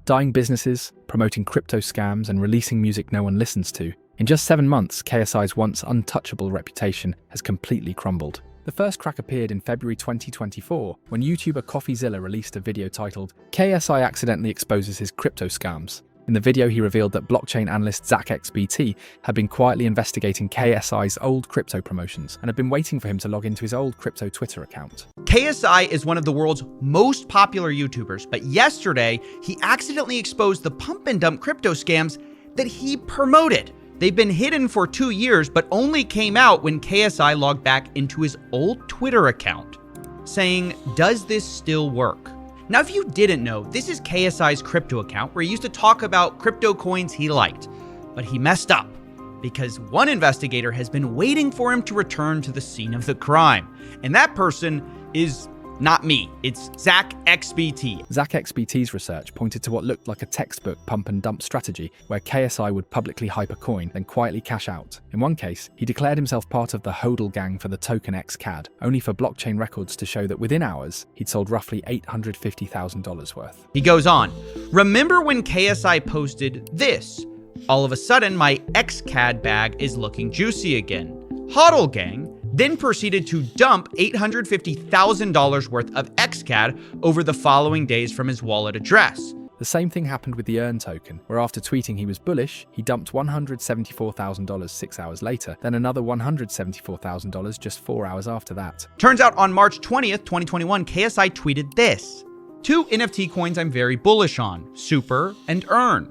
Dying businesses, promoting crypto scams, and releasing music no one listens to. In just 7 months, KSI's once untouchable reputation has completely crumbled. The first crack appeared in February 2024 when YouTuber CoffeeZilla released a video titled "KSI Accidentally Exposes His Crypto Scams." In the video, he revealed that blockchain analyst ZachXBT had been quietly investigating KSI's old crypto promotions and had been waiting for him to log into his old crypto Twitter account. KSI is one of the world's most popular YouTubers, but yesterday, he accidentally exposed the pump and dump crypto scams that he promoted. They've been hidden for 2 years, but only came out when KSI logged back into his old Twitter account, saying, "Does this still work?" Now, if you didn't know, this is KSI's crypto account where he used to talk about crypto coins he liked, but he messed up because one investigator has been waiting for him to return to the scene of the crime. And that person is not me. It's ZachXBT. ZachXBT's research pointed to what looked like a textbook pump and dump strategy where KSI would publicly hype a coin, then quietly cash out. In one case, he declared himself part of the hodl gang for the token XCAD, only for blockchain records to show that within hours, he'd sold roughly $850,000 worth. He goes on, "Remember when KSI posted this? All of a sudden, my XCAD bag is looking juicy again. Hodl gang then proceeded to dump $850,000 worth of XCAD over the following days from his wallet address." The same thing happened with the Earn token, where after tweeting he was bullish, he dumped $174,000 6 hours later, then another $174,000 just 4 hours after that. Turns out on March 20th, 2021, KSI tweeted this: "2 NFT coins I'm very bullish on, Super and Earn.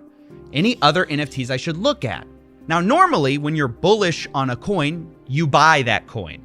Any other NFTs I should look at?" Now, normally when you're bullish on a coin, you buy that coin.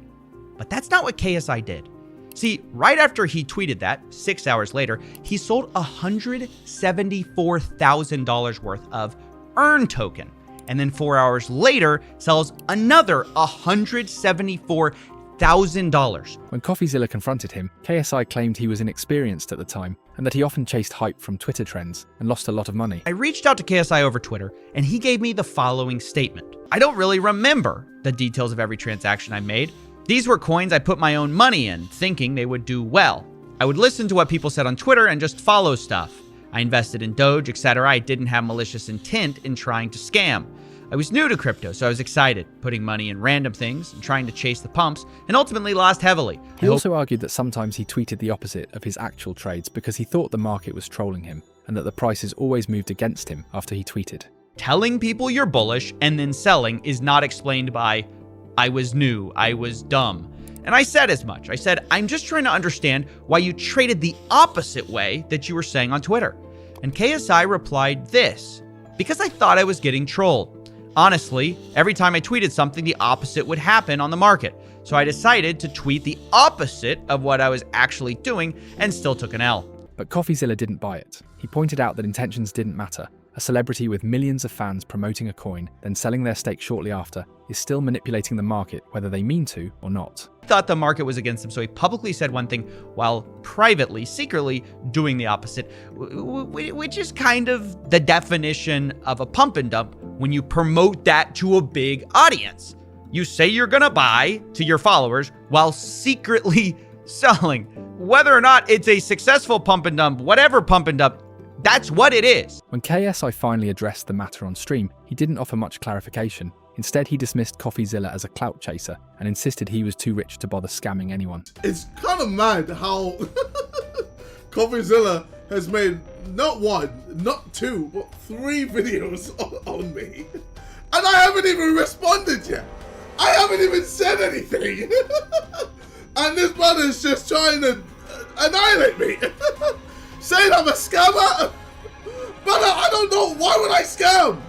But that's not what KSI did. See, right after he tweeted that, 6 hours later, he sold $174,000 worth of Earn token. And then 4 hours later, sells another $174,000. When CoffeeZilla confronted him, KSI claimed he was inexperienced at the time and that he often chased hype from Twitter trends and lost a lot of money. I reached out to KSI over Twitter, and he gave me the following statement. "I don't really remember the details of every transaction I made. These were coins I put my own money in, thinking they would do well. I would listen to what people said on Twitter and just follow stuff. I invested in Doge, etc. I didn't have malicious intent in trying to scam. I was new to crypto, so I was excited, putting money in random things and trying to chase the pumps, and ultimately lost heavily." He also argued that sometimes he tweeted the opposite of his actual trades because he thought the market was trolling him, and that the prices always moved against him after he tweeted. Telling people you're bullish and then selling is not explained by, "I was new, I was dumb." And I said as much. I said, "I'm just trying to understand why you traded the opposite way that you were saying on Twitter." And KSI replied this: "Because I thought I was getting trolled. Honestly, every time I tweeted something, the opposite would happen on the market. So I decided to tweet the opposite of what I was actually doing and still took an L." But CoffeeZilla didn't buy it. He pointed out that intentions didn't matter. A celebrity with millions of fans promoting a coin, then selling their stake shortly after, is still manipulating the market whether they mean to or not. He thought the market was against him, so he publicly said one thing while privately, secretly doing the opposite, which is kind of the definition of a pump and dump when you promote that to a big audience. You say you're gonna buy to your followers while secretly selling. Whether or not it's a successful pump and dump, whatever pump and dump, that's what it is. When KSI finally addressed the matter on stream, he didn't offer much clarification. Instead, he dismissed CoffeeZilla as a clout chaser and insisted he was too rich to bother scamming anyone. It's kind of mad how CoffeeZilla has made not 1, not 2, but 3 videos on me. And I haven't even responded yet. I haven't even said anything. And this man is just trying to annihilate me. Saying I'm a scammer. But I don't know, why would I scam?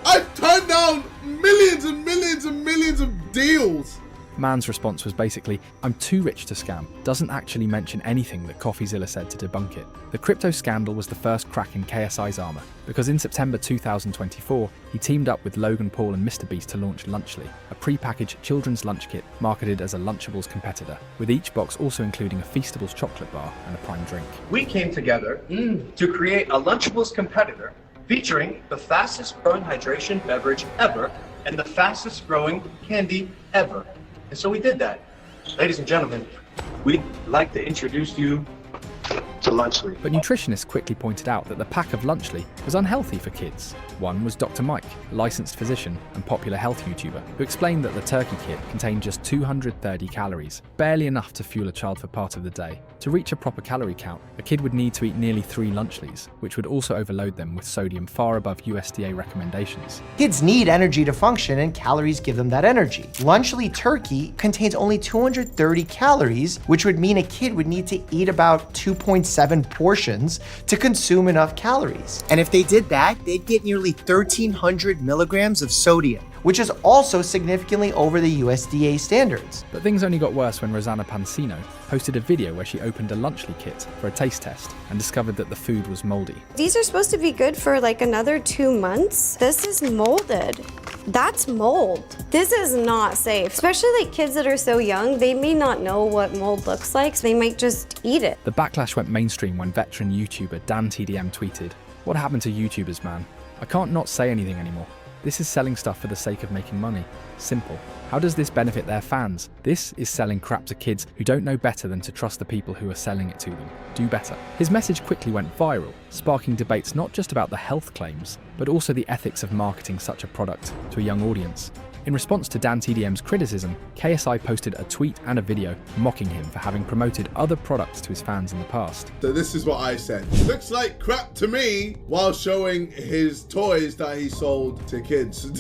I've turned down millions and millions and millions of deals. Man's response was basically, "I'm too rich to scam," doesn't actually mention anything that CoffeeZilla said to debunk it. The crypto scandal was the first crack in KSI's armor, because in September 2024, he teamed up with Logan Paul and MrBeast to launch Lunchly, a pre-packaged children's lunch kit marketed as a Lunchables competitor, with each box also including a Feastables chocolate bar and a prime drink. We came together to create a Lunchables competitor featuring the fastest growing hydration beverage ever and the fastest growing candy ever. And so we did that. Ladies and gentlemen, we'd like to introduce you to Lunchly. But nutritionists quickly pointed out that the pack of Lunchly was unhealthy for kids. One was Dr. Mike, a licensed physician and popular health YouTuber, who explained that the turkey kit contained just 230 calories, barely enough to fuel a child for part of the day. To reach a proper calorie count, a kid would need to eat nearly 3 Lunchlys, which would also overload them with sodium far above USDA recommendations. Kids need energy to function, and calories give them that energy. Lunchly turkey contains only 230 calories, which would mean a kid would need to eat about 2.7 portions to consume enough calories. And if they did that, they'd get nearly 1,300 milligrams of sodium, which is also significantly over the USDA standards. But things only got worse when Rosanna Pansino posted a video where she opened a Lunchly kit for a taste test and discovered that the food was moldy. These are supposed to be good for like another 2 months. This is molded. That's mold. This is not safe. Especially like kids that are so young, they may not know what mold looks like, so they might just eat it. The backlash went mainstream when veteran YouTuber DanTDM tweeted, "What happened to YouTubers, man? I can't not say anything anymore. This is selling stuff for the sake of making money. Simple. How does this benefit their fans? This is selling crap to kids who don't know better than to trust the people who are selling it to them. Do better." His message quickly went viral, sparking debates not just about the health claims, but also the ethics of marketing such a product to a young audience. In response to DanTDM's criticism, KSI posted a tweet and a video mocking him for having promoted other products to his fans in the past. So this is what I said. Looks like crap to me, while showing his toys that he sold to kids.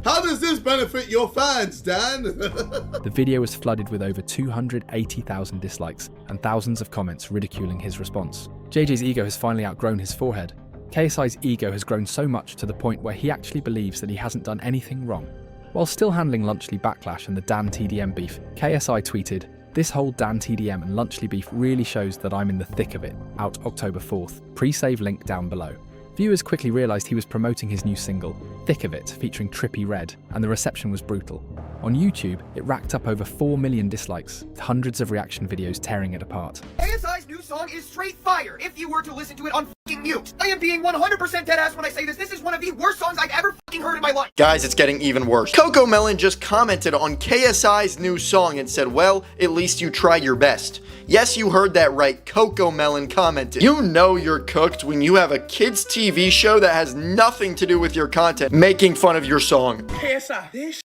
How does this benefit your fans, Dan? The video was flooded with over 280,000 dislikes and thousands of comments ridiculing his response. JJ's ego has finally outgrown his forehead. KSI's ego has grown so much to the point where he actually believes that he hasn't done anything wrong. While still handling Lunchly backlash and the DanTDM beef, KSI tweeted, "This whole DanTDM and Lunchly beef really shows that I'm in the thick of it. Out October 4th. Pre-save link down below." Viewers quickly realised he was promoting his new single, Thick of It, featuring Trippie Redd, and the reception was brutal. On YouTube, it racked up over 4 million dislikes, with hundreds of reaction videos tearing it apart. KSI's new song is straight fire if you were to listen to it on fucking mute. I am being 100% deadass when I say this. This is one of the worst songs I've ever fucking heard in my life. Guys, it's getting even worse. Coco Melon just commented on KSI's new song and said, "Well, at least you tried your best." Yes, you heard that right. Coco Melon commented. You know you're cooked when you have a kids' TV show that has nothing to do with your content making fun of your song. KSI, this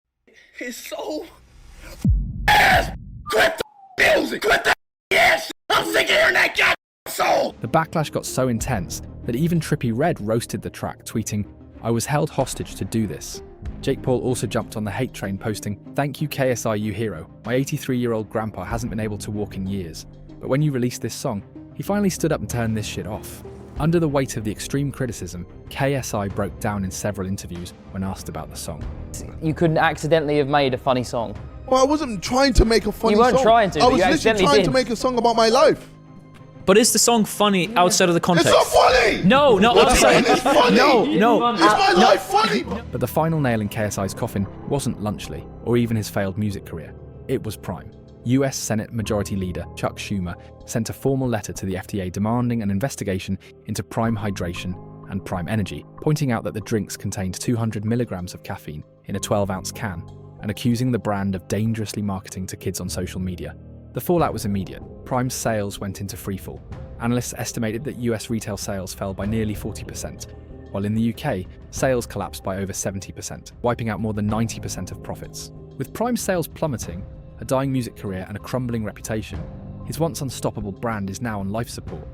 is so ass. Quit the music. Quit the ass. I'm sick of hearing that goddamn soul. The backlash got so intense that even Trippie Redd roasted the track, tweeting, "I was held hostage to do this." Jake Paul also jumped on the hate train, posting, "Thank you KSI, you hero. My 83-year-old grandpa hasn't been able to walk in years. But when you released this song, he finally stood up and turned this shit off." Under the weight of the extreme criticism, KSI broke down in several interviews when asked about the song. You couldn't accidentally have made a funny song. Well, I wasn't trying to make a funny song. You weren't trying to, I but was you literally accidentally trying did. to make a song about my life. But is the song funny outside of the context? It's not funny! No, not outside. It's funny! No. Is my life funny? But the final nail in KSI's coffin wasn't Lunchly, or even his failed music career. It was Prime. US Senate Majority Leader Chuck Schumer sent a formal letter to the FDA demanding an investigation into Prime Hydration and Prime Energy, pointing out that the drinks contained 200 milligrams of caffeine in a 12-ounce can, and accusing the brand of dangerously marketing to kids on social media. The fallout was immediate. Prime's sales went into freefall. Analysts estimated that US retail sales fell by nearly 40%, while in the UK, sales collapsed by over 70%, wiping out more than 90% of profits. With Prime's sales plummeting, a dying music career and a crumbling reputation, his once unstoppable brand is now on life support.